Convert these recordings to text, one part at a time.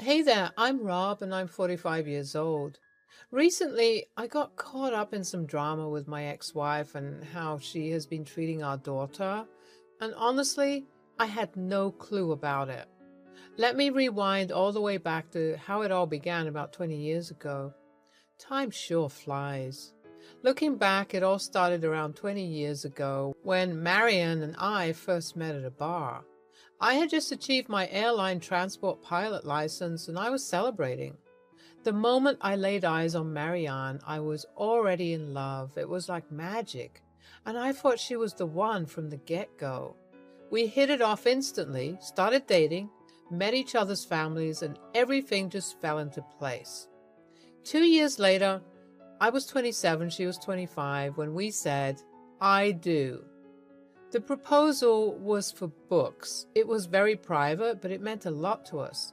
Hey there, I'm Rob and I'm 45 years old. Recently, I got caught up in some drama with my ex-wife and how she has been treating our daughter, and honestly, I had no clue about it. Let me rewind all the way back to how it all began about 20 years ago. Time sure flies. Looking back, it all started around 20 years ago when Marianne and I first met at a bar. I had just achieved my airline transport pilot license and I was celebrating. The moment I laid eyes on Marianne, I was already in love. It was like magic, and I thought she was the one from the get-go. We hit it off instantly, started dating, met each other's families, and everything just fell into place. 2 years later, I was 27, she was 25, when we said, I do. The proposal was for books. It was very private, but it meant a lot to us.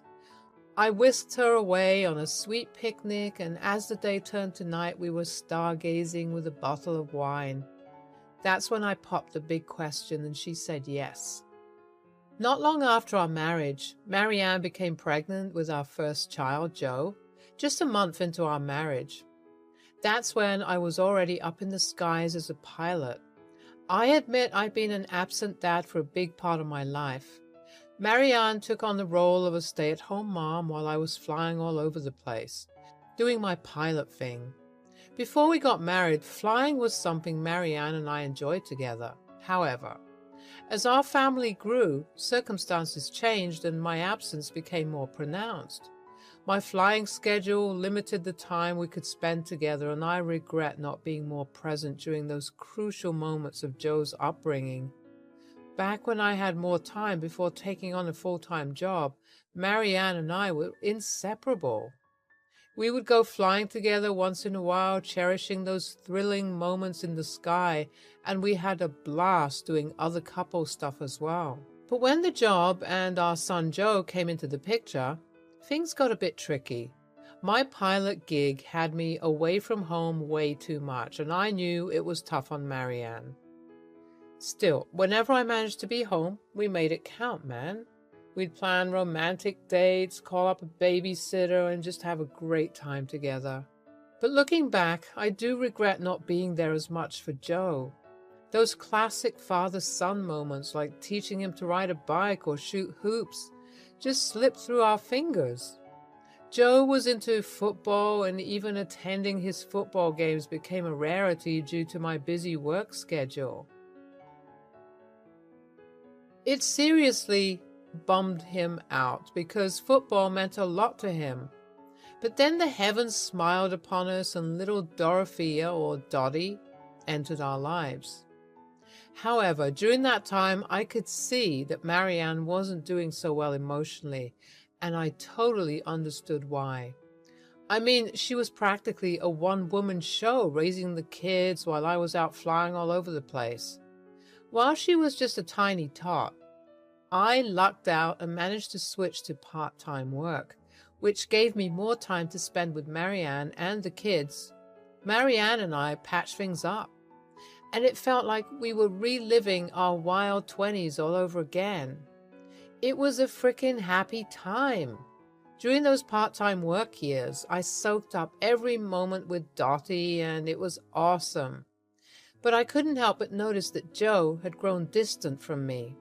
I whisked her away on a sweet picnic, and as the day turned to night, we were stargazing with a bottle of wine. That's when I popped the big question, and she said yes. Not long after our marriage, Marianne became pregnant with our first child, Joe, just a month into our marriage. That's when I was already up in the skies as a pilot. I admit I've been an absent dad for a big part of my life. Marianne took on the role of a stay-at-home mom while I was flying all over the place, doing my pilot thing. Before we got married, flying was something Marianne and I enjoyed together. However, as our family grew, circumstances changed and my absence became more pronounced. My flying schedule limited the time we could spend together, and I regret not being more present during those crucial moments of Joe's upbringing. Back when I had more time before taking on a full-time job, Marianne and I were inseparable. We would go flying together once in a while, cherishing those thrilling moments in the sky, and we had a blast doing other couple stuff as well. But when the job and our son Joe came into the picture, things got a bit tricky. My pilot gig had me away from home way too much, and I knew it was tough on Marianne. Still, whenever I managed to be home, we made it count, man. We'd plan romantic dates, call up a babysitter, and just have a great time together. But looking back, I do regret not being there as much for Joe. Those classic father-son moments, like teaching him to ride a bike or shoot hoops, just slipped through our fingers. Joe was into football, and even attending his football games became a rarity due to my busy work schedule. It seriously bummed him out because football meant a lot to him. But then the heavens smiled upon us and little Dorothea, or Dottie, entered our lives. However, during that time, I could see that Marianne wasn't doing so well emotionally, and I totally understood why. I mean, she was practically a one-woman show raising the kids while I was out flying all over the place. While she was just a tiny tot, I lucked out and managed to switch to part-time work, which gave me more time to spend with Marianne and the kids. Marianne and I patched things up, and it felt like we were reliving our wild 20s all over again. It was a frickin' happy time. During those part-time work years, I soaked up every moment with Dottie, and it was awesome. But I couldn't help but notice that Joe had grown distant from me.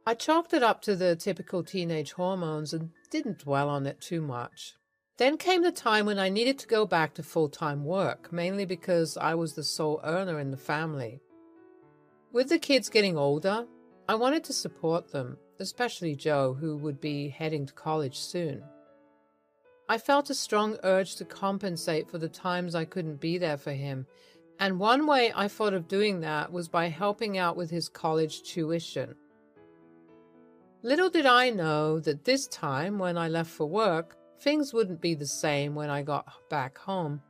I chalked it up to the typical teenage hormones and didn't dwell on it too much. Then came the time when I needed to go back to full-time work, mainly because I was the sole earner in the family. With the kids getting older, I wanted to support them, especially Joe, who would be heading to college soon. I felt a strong urge to compensate for the times I couldn't be there for him, and one way I thought of doing that was by helping out with his college tuition. Little did I know that this time, when I left for work, things wouldn't be the same when I got back home.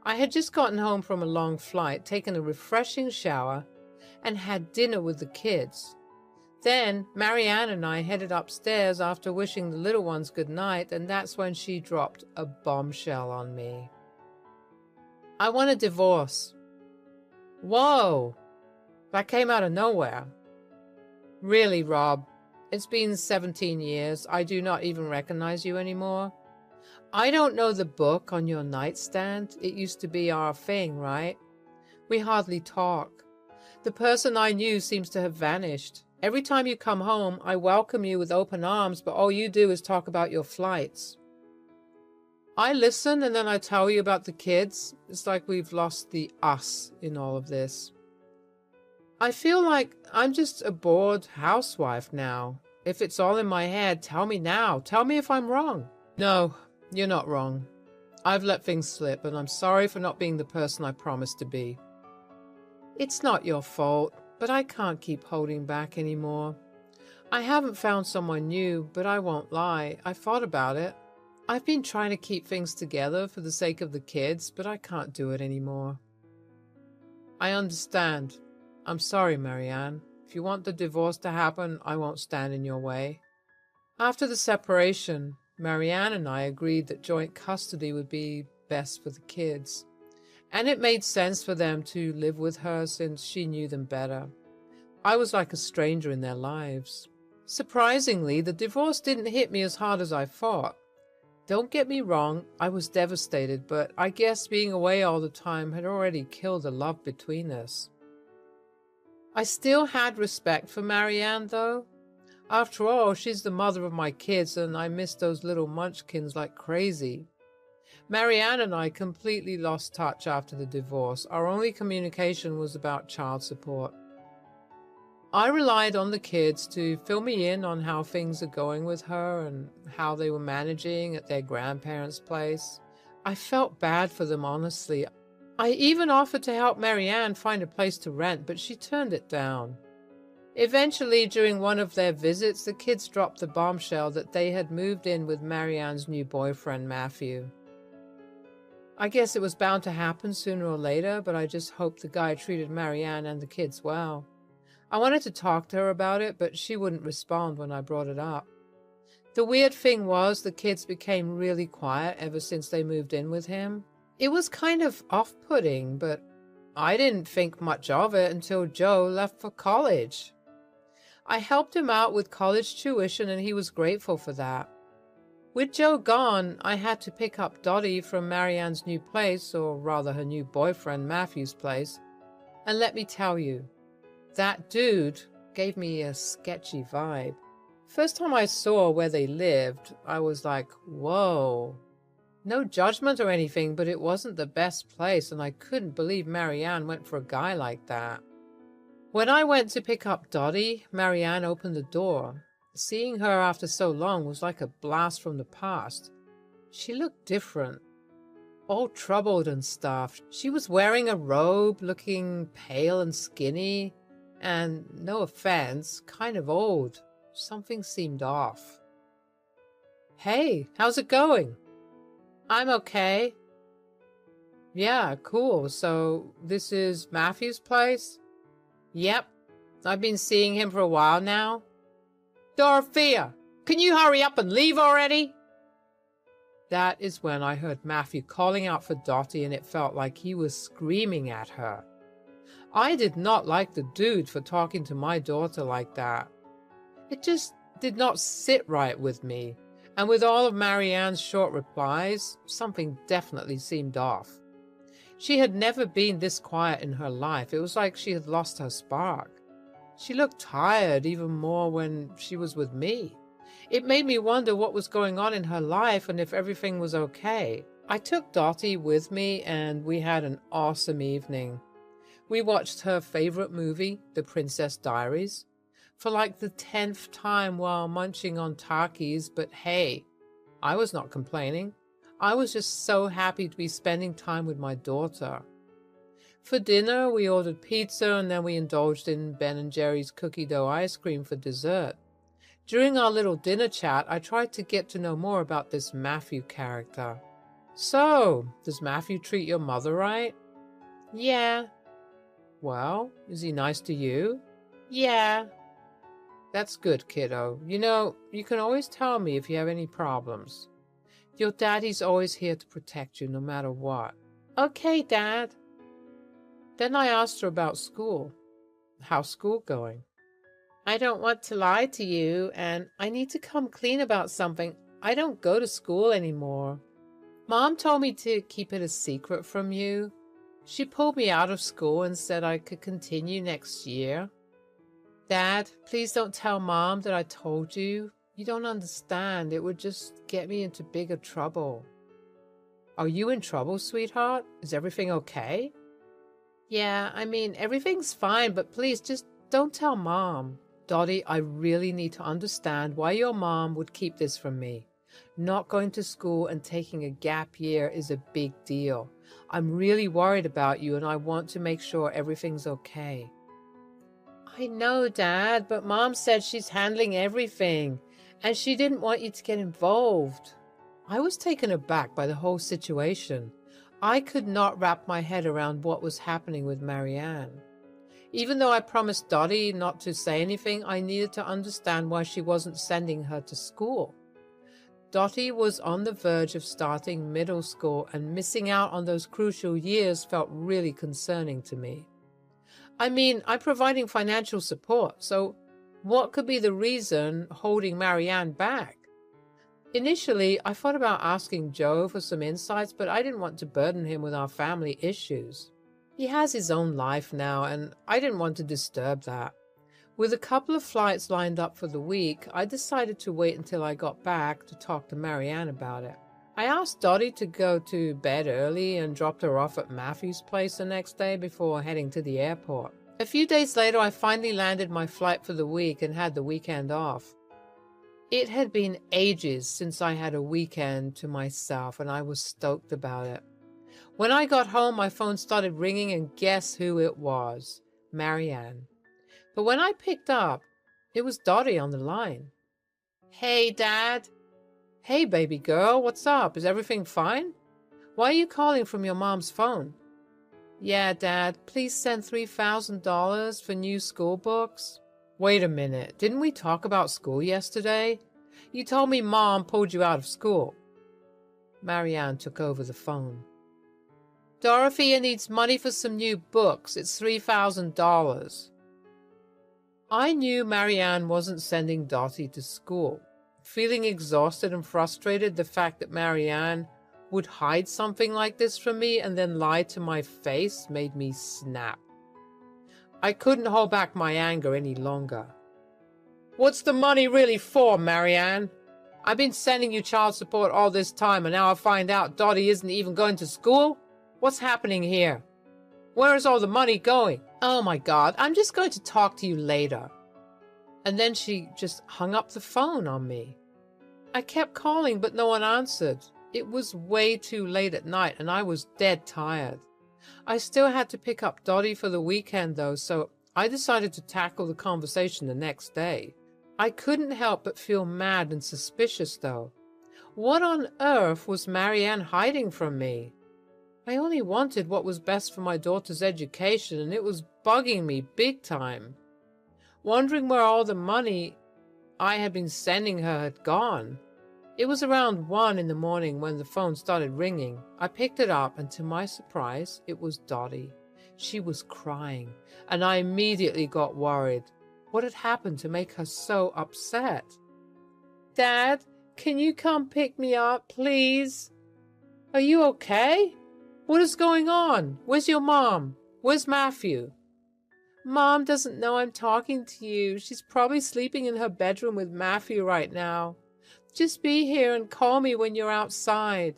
I had just gotten home from a long flight, taken a refreshing shower, and had dinner with the kids. Then Marianne and I headed upstairs after wishing the little ones good night, and that's when she dropped a bombshell on me. I want a divorce. Whoa! That came out of nowhere. Really, Rob, It's been 17 years. I do not even recognize you anymore. I don't know the book on your nightstand. It used to be our thing, right? We hardly talk. The person I knew seems to have vanished. Every time you come home, I welcome you with open arms, but all you do is talk about your flights. I listen and then I tell you about the kids. It's like we've lost the us in all of this. I feel like I'm just a bored housewife now. If it's all in my head, tell me now. Tell me if I'm wrong. No, you're not wrong. I've let things slip, and I'm sorry for not being the person I promised to be. It's not your fault, but I can't keep holding back anymore. I haven't found someone new, but I won't lie. I thought about it. I've been trying to keep things together for the sake of the kids, but I can't do it anymore. I understand. I'm sorry, Marianne. If you want the divorce to happen, I won't stand in your way. After the separation, Marianne and I agreed that joint custody would be best for the kids. And it made sense for them to live with her since she knew them better. I was like a stranger in their lives. Surprisingly, the divorce didn't hit me as hard as I thought. Don't get me wrong, I was devastated, but I guess being away all the time had already killed the love between us. I still had respect for Marianne, though. After all, she's the mother of my kids, and I miss those little munchkins like crazy. Marianne and I completely lost touch after the divorce. Our only communication was about child support. I relied on the kids to fill me in on how things are going with her and how they were managing at their grandparents' place. I felt bad for them, honestly. I even offered to help Marianne find a place to rent, but she turned it down. Eventually, during one of their visits, the kids dropped the bombshell that they had moved in with Marianne's new boyfriend, Matthew. I guess it was bound to happen sooner or later, but I just hoped the guy treated Marianne and the kids well. I wanted to talk to her about it, but she wouldn't respond when I brought it up. The weird thing was the kids became really quiet ever since they moved in with him. It was kind of off-putting, but I didn't think much of it until Joe left for college. I helped him out with college tuition, and he was grateful for that. With Joe gone, I had to pick up Dottie from Marianne's new place, or rather her new boyfriend Matthew's place. And let me tell you, that dude gave me a sketchy vibe. First time I saw where they lived, I was like, whoa. No judgment or anything, but it wasn't the best place, and I couldn't believe Marianne went for a guy like that. When I went to pick up Dottie, Marianne opened the door. Seeing her after so long was like a blast from the past. She looked different, all troubled and stuff. She was wearing a robe, looking pale and skinny, and, no offense, kind of old. Something seemed off. Hey, how's it going? I'm okay. Yeah, cool. So this is Matthew's place? Yep. I've been seeing him for a while now. Dorothea, can you hurry up and leave already? That is when I heard Matthew calling out for Dottie, and it felt like he was screaming at her. I did not like the dude for talking to my daughter like that. It just did not sit right with me, and with all of Marianne's short replies, something definitely seemed off. She had never been this quiet in her life. It was like she had lost her spark. She looked tired even more when she was with me. It made me wonder what was going on in her life and if everything was okay. I took Dottie with me and we had an awesome evening. We watched her favorite movie, The Princess Diaries, for like the 10th time while munching on Takis, but hey, I was not complaining. I was just so happy to be spending time with my daughter. For dinner, we ordered pizza and then we indulged in Ben & Jerry's cookie dough ice cream for dessert. During our little dinner chat, I tried to get to know more about this Matthew character. So, does Matthew treat your mother right? Yeah. Well, is he nice to you? Yeah. That's good, kiddo. You know, you can always tell me if you have any problems. Your daddy's always here to protect you no matter what. Okay, Dad. Then I asked her about school. How's school going? I don't want to lie to you, and I need to come clean about something. I don't go to school anymore. Mom told me to keep it a secret from you. She pulled me out of school and said I could continue next year. Dad, please don't tell Mom that I told you. You don't understand. It would just get me into bigger trouble. Are you in trouble, sweetheart? Is everything okay? Yeah, I mean, everything's fine, but please just don't tell Mom. Dottie, I really need to understand why your mom would keep this from me. Not going to school and taking a gap year is a big deal. I'm really worried about you and I want to make sure everything's okay. I know, Dad, but Mom said she's handling everything and she didn't want you to get involved. I was taken aback by the whole situation. I could not wrap my head around what was happening with Marianne. Even though I promised Dottie not to say anything, I needed to understand why she wasn't sending her to school. Dottie was on the verge of starting middle school, and missing out on those crucial years felt really concerning to me. I mean, I'm providing financial support, so what could be the reason holding Marianne back? Initially, I thought about asking Joe for some insights, but I didn't want to burden him with our family issues. He has his own life now, and I didn't want to disturb that. With a couple of flights lined up for the week, I decided to wait until I got back to talk to Marianne about it. I asked Dottie to go to bed early and dropped her off at Matthew's place the next day before heading to the airport. A few days later, I finally landed my flight for the week and had the weekend off. It had been ages since I had a weekend to myself, and I was stoked about it. When I got home, my phone started ringing, and guess who it was? Marianne. But when I picked up, it was Dottie on the line. Hey, Dad. Hey, baby girl, what's up? Is everything fine? Why are you calling from your mom's phone? Yeah, Dad, please send $3,000 for new school books. Wait a minute, didn't we talk about school yesterday? You told me Mom pulled you out of school. Marianne took over the phone. Dorothea needs money for some new books. It's $3,000. I knew Marianne wasn't sending Dottie to school. Feeling exhausted and frustrated, the fact that Marianne would hide something like this from me and then lie to my face made me snap. I couldn't hold back my anger any longer. What's the money really for, Marianne? I've been sending you child support all this time, and now I find out Dottie isn't even going to school? What's happening here? Where is all the money going? Oh my God, I'm just going to talk to you later. And then she just hung up the phone on me. I kept calling, but no one answered. It was way too late at night, and I was dead tired. I still had to pick up Dottie for the weekend, though, so I decided to tackle the conversation the next day. I couldn't help but feel mad and suspicious, though. What on earth was Marianne hiding from me? I only wanted what was best for my daughter's education, and it was bugging me big time. Wondering where all the money I had been sending her had gone. It was around 1 in the morning when the phone started ringing. I picked it up, and to my surprise, it was Dottie. She was crying, and I immediately got worried. What had happened to make her so upset? Dad, can you come pick me up, please? Are you okay? What is going on? Where's your mom? Where's Matthew? Mom doesn't know I'm talking to you. She's probably sleeping in her bedroom with Matthew right now. Just be here and call me when you're outside.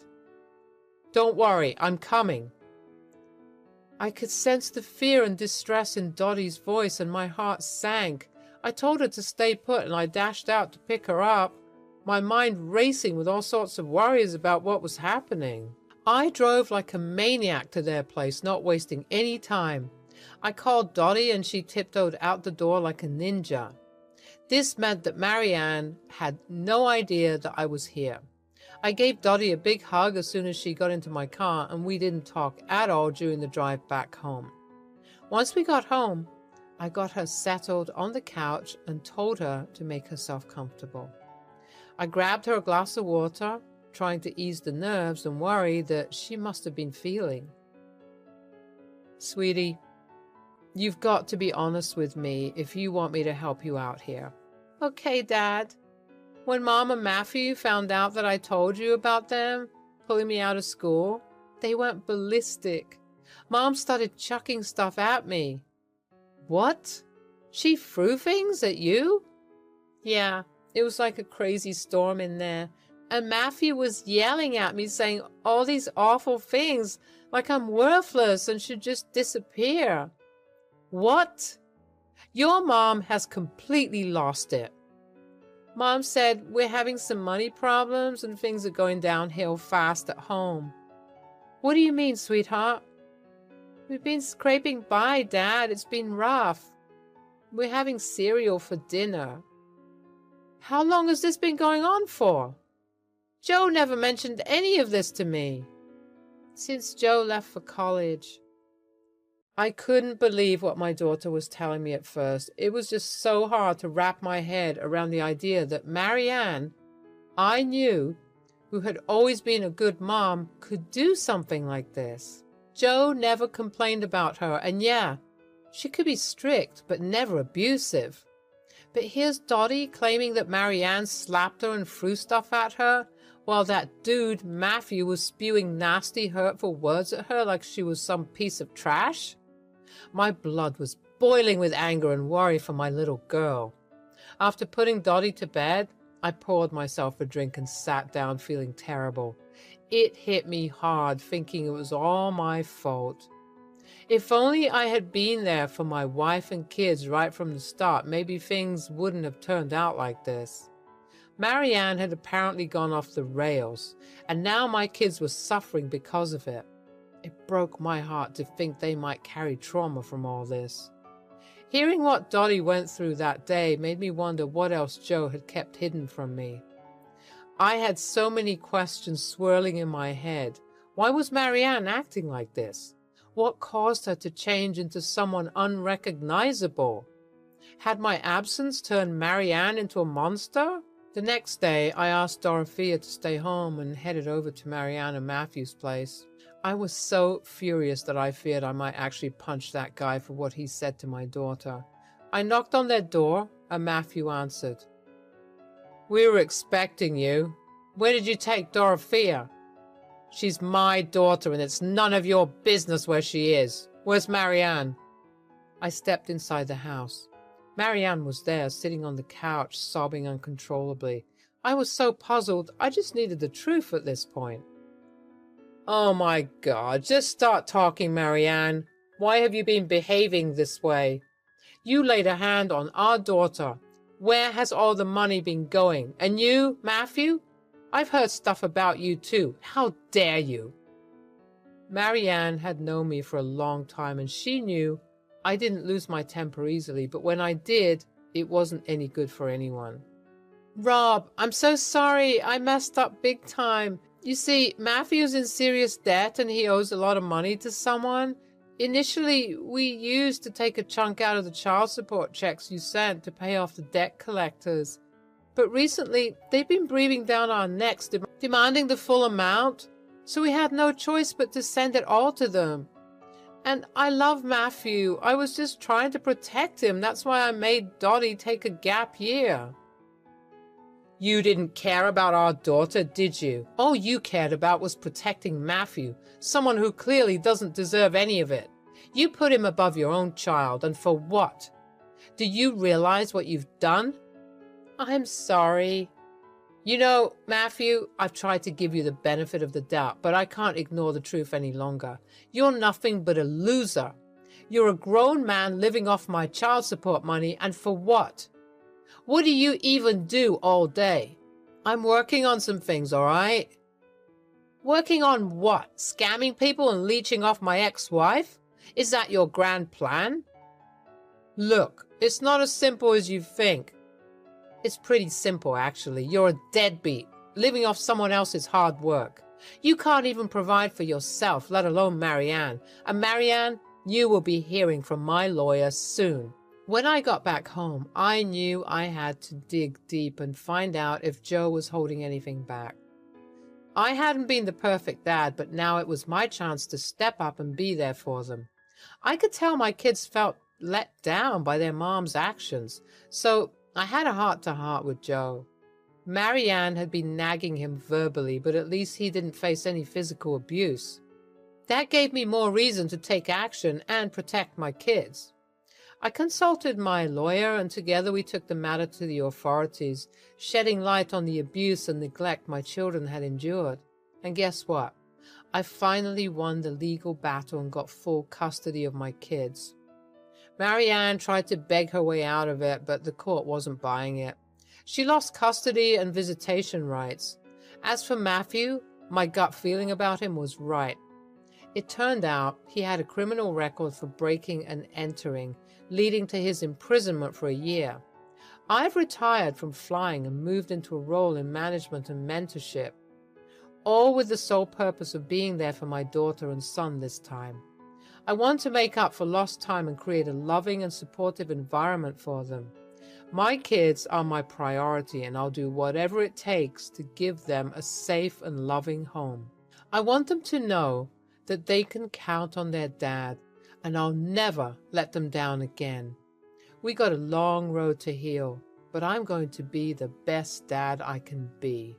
Don't worry, I'm coming. I could sense the fear and distress in Dottie's voice, and my heart sank. I told her to stay put, and I dashed out to pick her up, my mind racing with all sorts of worries about what was happening. I drove like a maniac to their place, not wasting any time. I called Dottie, and she tiptoed out the door like a ninja. This meant that Marianne had no idea that I was here. I gave Dottie a big hug as soon as she got into my car, and we didn't talk at all during the drive back home. Once we got home, I got her settled on the couch and told her to make herself comfortable. I grabbed her a glass of water, trying to ease the nerves and worry that she must have been feeling. Sweetie, You've got to be honest with me if you want me to help you out here. Okay, Dad. When Mom and Matthew found out that I told you about them pulling me out of school, they went ballistic. Mom started chucking stuff at me. What? She threw things at you? Yeah, it was like a crazy storm in there. And Matthew was yelling at me, saying all these awful things, like I'm worthless and should just disappear. What? Your mom has completely lost it. Mom said we're having some money problems and things are going downhill fast at home. What do you mean, sweetheart? We've been scraping by, Dad. It's been rough. We're having cereal for dinner. How long has this been going on for? Joe never mentioned any of this to me. Since Joe left for college. I couldn't believe what my daughter was telling me at first. It was just so hard to wrap my head around the idea that Marianne, I knew, who had always been a good mom, could do something like this. Joe never complained about her, and yeah, she could be strict, but never abusive. But here's Dottie claiming that Marianne slapped her and threw stuff at her, while that dude, Matthew, was spewing nasty, hurtful words at her like she was some piece of trash. My blood was boiling with anger and worry for my little girl. After putting Dottie to bed, I poured myself a drink and sat down feeling terrible. It hit me hard, thinking it was all my fault. If only I had been there for my wife and kids right from the start, maybe things wouldn't have turned out like this. Marianne had apparently gone off the rails, and now my kids were suffering because of it. It broke my heart to think they might carry trauma from all this. Hearing what Dottie went through that day made me wonder what else Joe had kept hidden from me. I had so many questions swirling in my head. Why was Marianne acting like this? What caused her to change into someone unrecognizable? Had my absence turned Marianne into a monster? The next day, I asked Dorothea to stay home and headed over to Marianne and Matthew's place. I was so furious that I feared I might actually punch that guy for what he said to my daughter. I knocked on their door, and Matthew answered. We were expecting you. Where did you take Dorothea? She's my daughter, and it's none of your business where she is. Where's Marianne? I stepped inside the house. Marianne was there, sitting on the couch, sobbing uncontrollably. I was so puzzled, I just needed the truth at this point. Oh my God, just start talking, Marianne. Why have you been behaving this way? You laid a hand on our daughter. Where has all the money been going? And you, Matthew? I've heard stuff about you too. How dare you? Marianne had known me for a long time, and she knew I didn't lose my temper easily, but when I did, it wasn't any good for anyone. Rob, I'm so sorry. I messed up big time. You see, Matthew's in serious debt and he owes a lot of money to someone. Initially, we used to take a chunk out of the child support checks you sent to pay off the debt collectors. But recently, they've been breathing down our necks, demanding the full amount, so we had no choice but to send it all to them. And I love Matthew. I was just trying to protect him. That's why I made Dottie take a gap year. You didn't care about our daughter, did you? All you cared about was protecting Matthew, someone who clearly doesn't deserve any of it. You put him above your own child, and for what? Do you realize what you've done? I'm sorry. You know, Matthew, I've tried to give you the benefit of the doubt, but I can't ignore the truth any longer. You're nothing but a loser. You're a grown man living off my child support money, and for what? What do you even do all day? I'm working on some things, all right? Working on what? Scamming people and leeching off my ex-wife? Is that your grand plan? Look, it's not as simple as you think. It's pretty simple, actually. You're a deadbeat, living off someone else's hard work. You can't even provide for yourself, let alone Marianne. And Marianne, you will be hearing from my lawyer soon. When I got back home, I knew I had to dig deep and find out if Joe was holding anything back. I hadn't been the perfect dad, but now it was my chance to step up and be there for them. I could tell my kids felt let down by their mom's actions, so I had a heart-to-heart with Joe. Marianne had been nagging him verbally, but at least he didn't face any physical abuse. That gave me more reason to take action and protect my kids. I consulted my lawyer, and together we took the matter to the authorities, shedding light on the abuse and neglect my children had endured. And guess what? I finally won the legal battle and got full custody of my kids. Marianne tried to beg her way out of it, but the court wasn't buying it. She lost custody and visitation rights. As for Matthew, my gut feeling about him was right. It turned out he had a criminal record for breaking and entering, leading to his imprisonment for a year. I've retired from flying and moved into a role in management and mentorship, all with the sole purpose of being there for my daughter and son this time. I want to make up for lost time and create a loving and supportive environment for them. My kids are my priority, and I'll do whatever it takes to give them a safe and loving home. I want them to know that they can count on their dad, and I'll never let them down again. We got a long road to heal, but I'm going to be the best dad I can be.